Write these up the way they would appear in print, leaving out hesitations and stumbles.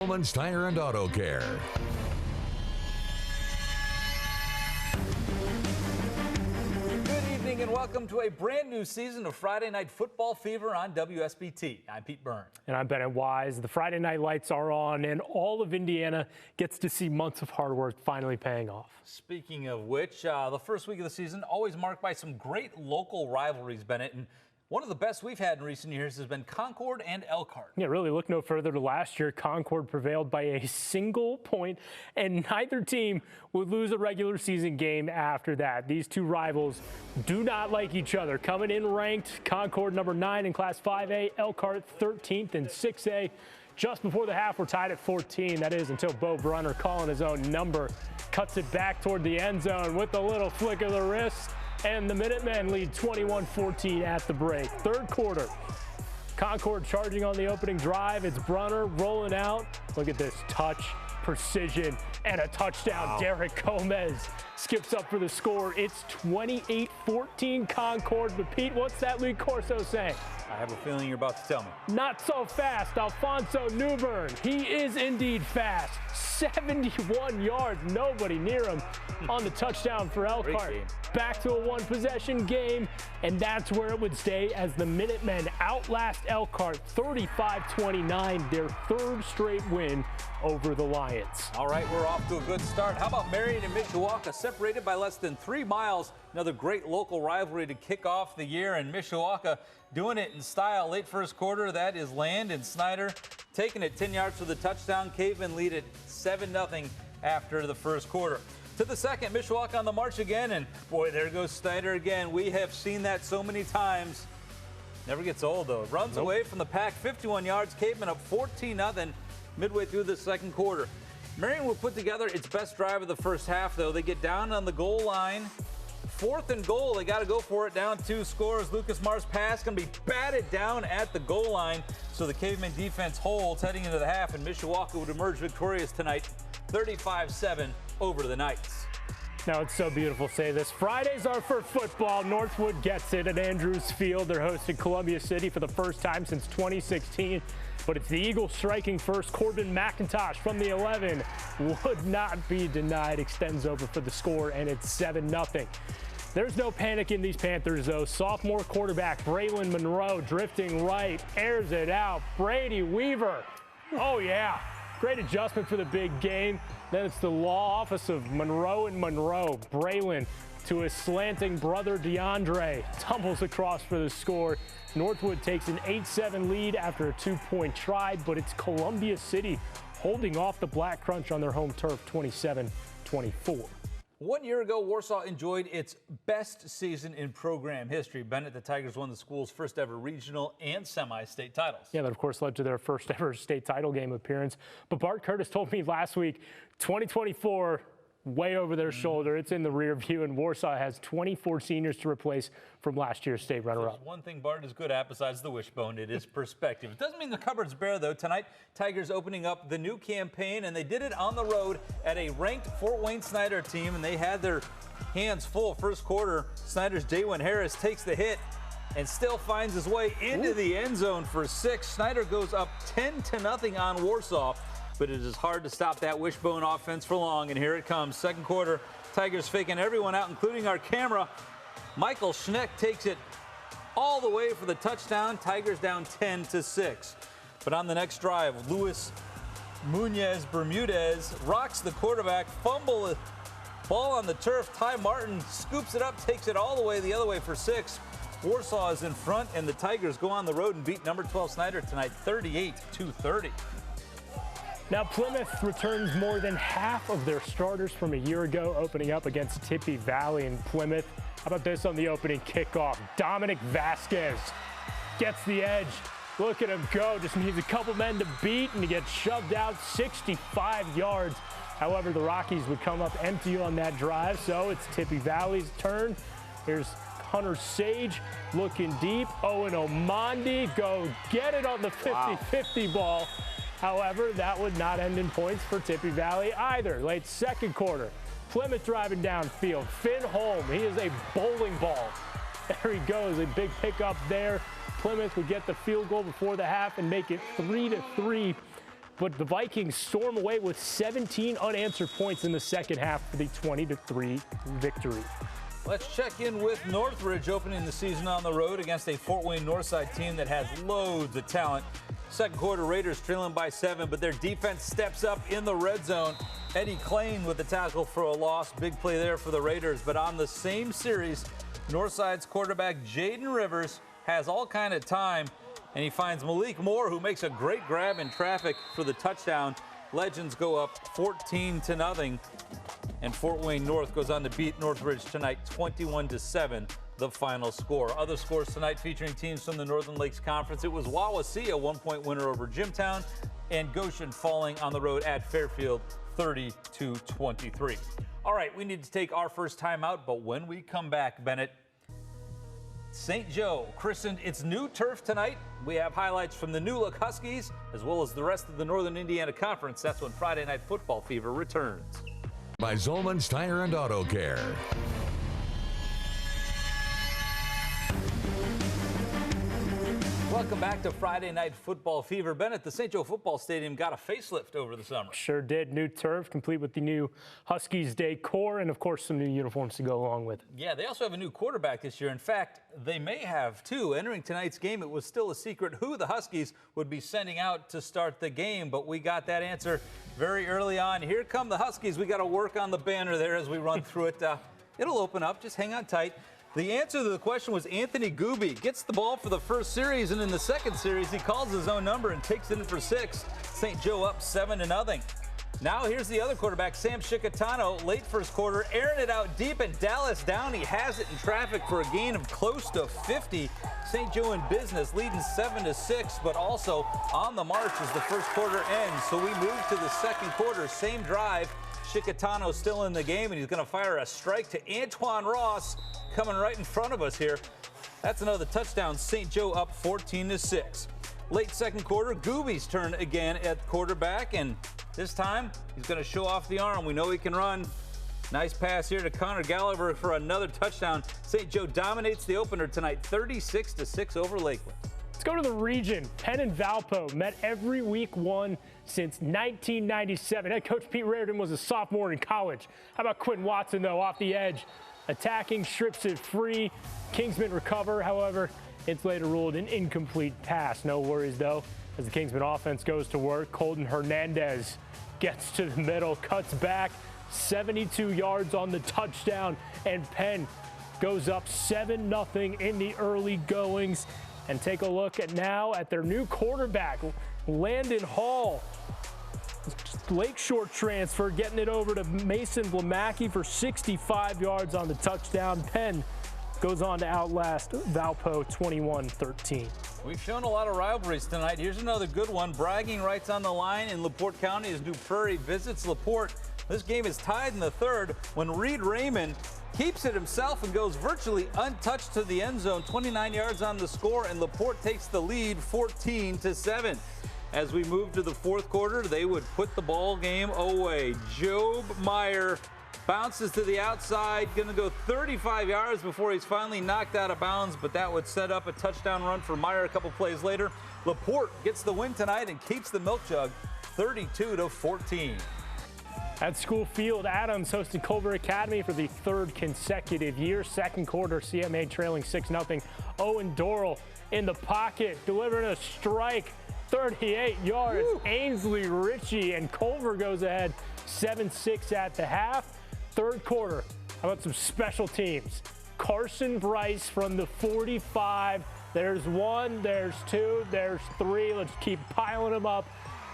Woman's Tire and Auto Care. Good evening and welcome to a brand new season of Friday Night Football Fever on WSBT. I'm Pete Byrne. And I'm Bennett Wise. The Friday night lights are on and all of Indiana gets to see months of hard work finally paying off. Speaking of which, the first week of the season always marked by some great local rivalries, Bennett. And one of the best we've had in recent years has been Concord and Elkhart. Yeah, really look no further to last year. Concord prevailed by a single point, and neither team would lose a regular season game after that. These two rivals do not like each other. Coming in ranked, Concord number 9 in Class 5A, Elkhart 13th in 6A. Just before the half, we're tied at 14. That is until Bo Brunner, calling his own number, cuts it back toward the end zone with a little flick of the wrist. And the Minutemen lead 21-14 at the break. Third quarter, Concord charging on the opening drive. It's Brunner rolling out. Look at this touch, precision, and a touchdown. Wow. Derek Gomez skips up for the score. It's 28-14 Concord. But Pete, what's that Lee Corso saying? I have a feeling you're about to tell me. Not so fast. Alfonso Newbern. He is indeed fast. 71 yards. Nobody near him on the touchdown for Elkhart. Back to a one-possession game, and that's where it would stay as the Minutemen outlast Elkhart 35-29, their third straight win over the Lions. All right, we're off to a good start. How about Marion and Mishawaka, separated by less than 3 miles? Another great local rivalry to kick off the year, and Mishawaka doing it in style. Late first quarter, that is Land and Snyder taking it 10 yards for the touchdown. Cavemen lead it 7-0 after the first quarter. To the second, Mishawaka on the march again, and boy, there goes Snyder again. We have seen that so many times. Never gets old, though. Runs away from the pack, 51 yards. Cavemen up 14-0 midway through the second quarter. Marion will put together its best drive of the first half, though. They get down on the goal line. 4th and goal, they got to go for it, down 2 scores. Lucas Marr's pass going to be batted down at the goal line, so the Caveman defense holds heading into the half, and Mishawaka would emerge victorious tonight, 35-7 over the Knights. Now, it's so beautiful to say this. Fridays are for football. Northwood gets it at Andrews Field. They're hosting Columbia City for the first time since 2016. But it's the Eagles striking first. Corbin McIntosh from the 11 would not be denied. Extends over for the score, and it's 7-0. There's no panic in these Panthers, though. Sophomore quarterback Braylon Monroe drifting right, airs it out. Brady Weaver. Oh, yeah. Great adjustment for the big game. Then it's the law office of Monroe and Monroe. Braylon to his slanting brother DeAndre. Tumbles across for the score. Northwood takes an 8-7 lead after a 2-point try, but it's Columbia City holding off the Black Crunch on their home turf 27-24. 1 year ago, Warsaw enjoyed its best season in program history. Bennett, the Tigers won the school's first ever regional and semi-state titles. Yeah, that of course led to their first ever state title game appearance. But Bart Curtis told me last week, 2024, way over their shoulder. It's in the rear view, and Warsaw has 24 seniors to replace from last year's state runner-up. There's one thing Bart is good at besides the wishbone. It is perspective. It doesn't mean the cupboard's bare, though. Tonight, Tigers opening up the new campaign, and they did it on the road at a ranked Fort Wayne Snyder team, and they had their hands full. First quarter, Snyder's Jaywin Harris takes the hit and still finds his way into the end zone for 6. Snyder goes up 10-0 on Warsaw. But it is hard to stop that wishbone offense for long, and here it comes. Second quarter, Tigers faking everyone out, including our camera. Michael Schneck takes it all the way for the touchdown. Tigers down 10-6. But on the next drive, Luis Muñez Bermudez rocks the quarterback, fumble, ball on the turf. Ty Martin scoops it up, takes it all the way the other way for 6. Warsaw is in front, and the Tigers go on the road and beat number 12 Snyder tonight, 38-30. Now, Plymouth returns more than half of their starters from a year ago, opening up against Tippy Valley in Plymouth. How about this on the opening kickoff? Dominic Vasquez gets the edge. Look at him go. Just needs a couple men to beat, and he gets shoved out 65 yards. However, the Rockies would come up empty on that drive, so it's Tippy Valley's turn. Here's Hunter Sage looking deep. Owen Omondi, go get it on the 50-50 ball. However, that would not end in points for Tippy Valley either. Late second quarter, Plymouth driving downfield. Finn Holm, he is a bowling ball. There he goes, a big pickup there. Plymouth would get the field goal before the half and make it 3-3. but the Vikings storm away with 17 unanswered points in the second half for the 20-3 victory. Let's check in with Northridge opening the season on the road against a Fort Wayne Northside team that has loads of talent. Second quarter, Raiders trailing by 7, but their defense steps up in the red zone. Eddie Klain with the tackle for a loss. Big play there for the Raiders. But on the same series, Northside's quarterback Jaden Rivers has all kind of time, and he finds Malik Moore, who makes a great grab in traffic for the touchdown. Legends go up 14-0, and Fort Wayne North goes on to beat Northridge tonight 21-7. The final score. Other scores tonight featuring teams from the Northern Lakes Conference. It was Wawasee, a 1-point winner over Jimtown, and Goshen falling on the road at Fairfield 30-23. All right, we need to take our first time out, but when we come back, Bennett, St. Joe christened its new turf tonight. We have highlights from the New Look Huskies as well as the rest of the Northern Indiana Conference. That's when Friday Night Football Fever returns. By Zolman's Tire and Auto Care. Welcome back to Friday Night Football Fever. Bennett, the St. Joe Football Stadium got a facelift over the summer. Sure did. New turf, complete with the new Huskies decor, and of course some new uniforms to go along with it. Yeah, they also have a new quarterback this year. In fact, they may have two. Entering tonight's game, it was still a secret who the Huskies would be sending out to start the game, but we got that answer very early on. Here come the Huskies. We got to work on the banner there as we run through it. It'll open up. Just hang on tight. The answer to the question was Anthony Gooby. Gets the ball for the first series, and in the second series, he calls his own number and takes it in for 6. St. Joe up 7-0. Now here's the other quarterback, Sam Chicatano, late first quarter, airing it out deep, and Dallas Downey has it in traffic for a gain of close to 50. St. Joe in business, leading 7-6, but also on the march as the first quarter ends. So we move to the second quarter, same drive. Chicatano still in the game, and he's going to fire a strike to Antoine Ross, coming right in front of us here. That's another touchdown. St. Joe up 14-6. Late second quarter, Gooby's turn again at quarterback, and this time he's going to show off the arm. We know he can run. Nice pass here to Connor Gallagher for another touchdown. St. Joe dominates the opener tonight, 36-6 over Lakeland. Let's go to the region. Penn and Valpo met every week one since 1997. Head coach Pete Reardon was a sophomore in college. How about Quentin Watson, though, off the edge? Attacking, strips it free. Kingsmen recover. However, it's later ruled an incomplete pass. No worries, though, as the Kingsmen offense goes to work. Colton Hernandez gets to the middle, cuts back, 72 yards on the touchdown, and Penn goes up 7-0 in the early goings. And take a look at their new quarterback, Landon Hall. Lakeshore transfer, getting it over to Mason Blamacki for 65 yards on the touchdown. Penn goes on to outlast Valpo 21-13. We've shown a lot of rivalries tonight. Here's another good one. Bragging rights on the line in LaPorte County as New Prairie visits LaPorte. This game is tied in the third when Reed Raymond keeps it himself and goes virtually untouched to the end zone. 29 yards on the score, and LaPorte takes the lead 14-7. As we move to the fourth quarter, they would put the ball game away. Job Meyer bounces to the outside, going to go 35 yards before he's finally knocked out of bounds, but that would set up a touchdown run for Meyer a couple plays later. LaPorte gets the win tonight and keeps the Milk Jug 32-14. At School Field, Adams hosted Culver Academy for the third consecutive year. Second quarter, CMA trailing 6-0. Owen Dorrell in the pocket, delivering a strike, 38 yards. Woo. Ainsley Ritchie, and Culver goes ahead 7-6 at the half. Third quarter, how about some special teams? Carson Bryce from the 45. There's one, there's two, there's three. Let's keep piling them up.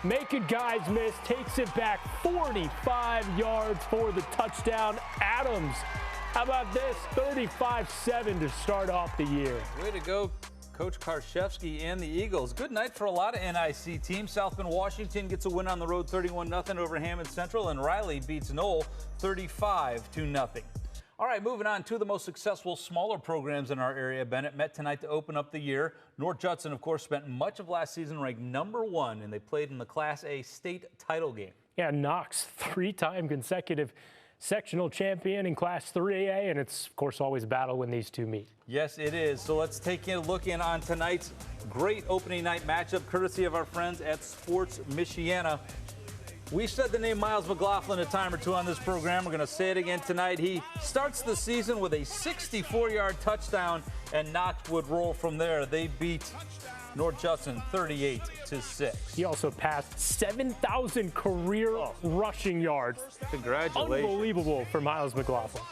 Making guys miss, takes it back 45 yards for the touchdown. Adams, how about this? 35-7 to start off the year. Way to go, Coach Karszewski and the Eagles. Good night for a lot of NIC teams. South Bend, Washington gets a win on the road 31-0 over Hammond Central, and Riley beats Knoll 35-0. All right, moving on to the most successful smaller programs in our area. Bennett met tonight to open up the year. North Judson, of course, spent much of last season ranked #1, and they played in the Class A state title game. Yeah, Knox, 3-time consecutive sectional champion in Class 3A, and it's, of course, always a battle when these two meet. Yes, it is. So let's take a look in on tonight's great opening night matchup, courtesy of our friends at Sports Michiana. We said the name Miles McLaughlin a time or two on this program. We're going to say it again tonight. He starts the season with a 64-yard touchdown, and Knox would roll from there. They beat North Judson 38-6. He also passed 7,000 career rushing yards. Congratulations. Unbelievable for Miles McLaughlin.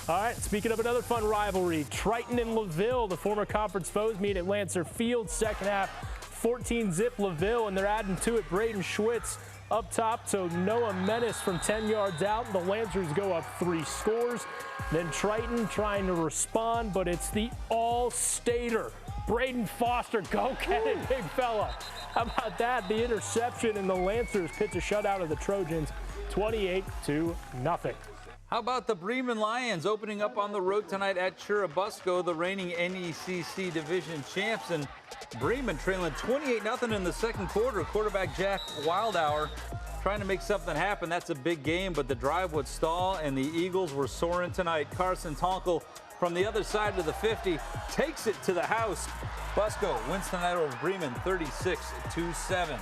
All right, speaking of another fun rivalry, Triton and LaVille, the former conference foes, meet at Lancer Field. Second half, 14-zip LaVille, and they're adding to it Braden Schwitz up top to Noah Menace from 10 yards out. The Lancers go up 3 scores. Then Triton trying to respond, but it's the all-stater. Braden Foster, go get it, big fella. How about that? The interception, and the Lancers pitch a shutout of the Trojans, 28-0. How about the Bremen Lions opening up on the road tonight at Churubusco, the reigning NECC division champs, and Bremen trailing 28-0 in the second quarter. Quarterback Jack Wildauer trying to make something happen. That's a big game, but the drive would stall, and the Eagles were soaring tonight. Carson Tonkel from the other side of the 50 takes it to the house. Busco wins tonight over Bremen 36-7.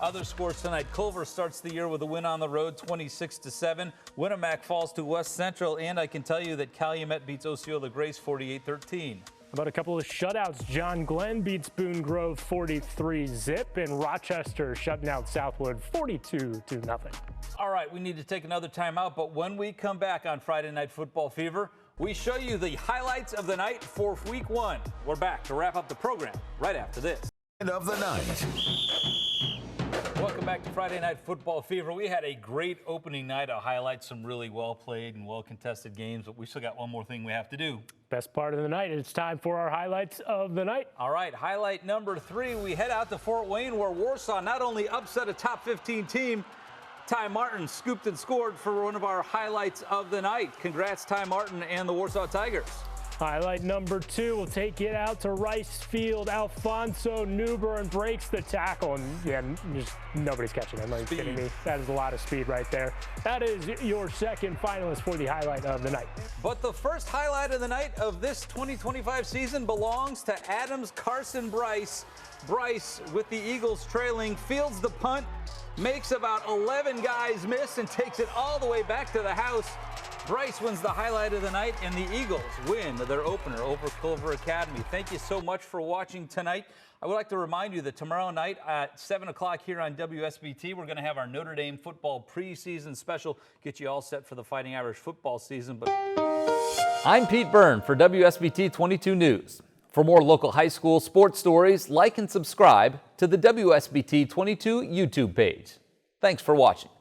Other scores tonight, Culver starts the year with a win on the road, 26-7. Winnemac falls to West Central, and I can tell you that Calumet beats Osceola Grace 48-13. About a couple of shutouts, John Glenn beats Boone Grove 43-zip, and Rochester shutting out Southwood 42-0. All right, we need to take another timeout, but when we come back on Friday Night Football Fever, we show you the highlights of the night for Week 1. We're back to wrap up the program right after this. End of the night. Welcome back to Friday Night Football Fever. We had a great opening night. I'll highlight some really well-played and well-contested games, but we still got one more thing we have to do. Best part of the night. It's time for our highlights of the night. All right, highlight number 3. We head out to Fort Wayne, where Warsaw not only upset a top 15 team, Ty Martin scooped and scored for one of our highlights of the night. Congrats, Ty Martin and the Warsaw Tigers. Highlight number 2, we'll take it out to Rice Field. Alfonso Newburn breaks the tackle, and yeah, just nobody's catching him. Are you kidding me? That is a lot of speed right there. That is your second finalist for the highlight of the night. But the first highlight of the night of this 2025 season belongs to Adams Carson Bryce. Bryce, with the Eagles trailing, fields the punt, makes about 11 guys miss, and takes it all the way back to the house. Bryce wins the highlight of the night, and the Eagles win their opener over Culver Academy. Thank you so much for watching tonight. I would like to remind you that tomorrow night at 7 o'clock here on WSBT, we're going to have our Notre Dame football preseason special, get you all set for the Fighting Irish football season. I'm Pete Byrne for WSBT 22 News. For more local high school sports stories, like and subscribe to the WSBT 22 YouTube page. Thanks for watching.